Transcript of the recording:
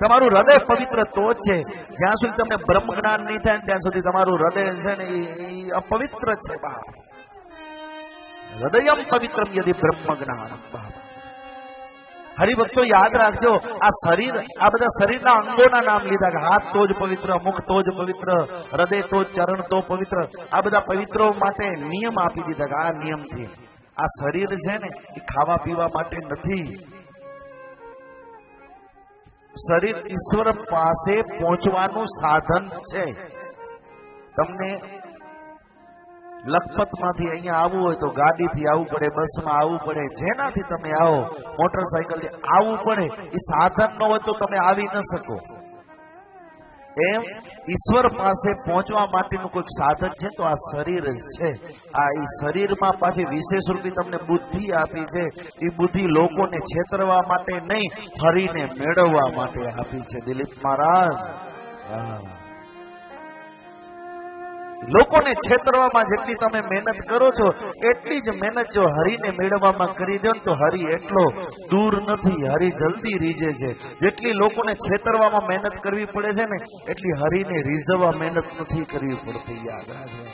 તમારું હૃદય પવિત્ર તો જ છે. જ્યાં સુધી તમને બ્રહ્મ જ્ઞાન નહીં થાય ત્યાં સુધી તમારું હૃદય છે ને એ અપવિત્ર છે બાપ. હૃદયમ પવિત્રમ યદિ બ્રહ્મ જ્ઞાન બાપ. હરિભક્તો યાદ રાખજો, આ શરીર, આ બધા શરીરના અંગોના નામ લીધા કે હાથ તો જ પવિત્ર, મુખ તો જ પવિત્ર, હૃદય તો, ચરણ તો પવિત્ર. આ બધા પવિત્રો માટે નિયમ આપી દીધા કે આ નિયમથી. આ શરીર છે ને એ ખાવા પીવા માટે નથી. શરીર ઈશ્વર પાસે પહોંચવાનું સાધન છે. તમને લખપતમાંથી અહીંયા આવવું હોય તો ગાડીથી આવવું પડે, બસમાં આવવું પડે, જેનાથી તમે આવો, મોટરસાયકલથી આવવું પડે. એ સાધન ન હોય તો તમે આવી ન શકો. એમ ઈશ્વર પાસે પહોંચવા માટેનું કોઈક સાધન છે તો આ શરીર છે. આ એ શરીરમાં પાછી વિશેષ રૂપે તમને બુદ્ધિ આપી છે. એ બુદ્ધિ લોકોને છેતરવા માટે નહીં, ફરીને મેળવવા માટે આપી છે. દિલીપ મહારાજ, લોકોને છેતરવામાં જેટલી તમે મહેનત કરો છો એટલી જ મહેનત જો હરિને મેળવવામાં કરી દો ને તો હરિ એટલો દૂર નથી, હરિ જલ્દી રીઝે છે. જેટલી લોકોને છેતરવામાં મહેનત કરવી પડે છે ને એટલી હરિને રીઝવવા મહેનત નથી કરવી પડતી. યાદ રાખજો.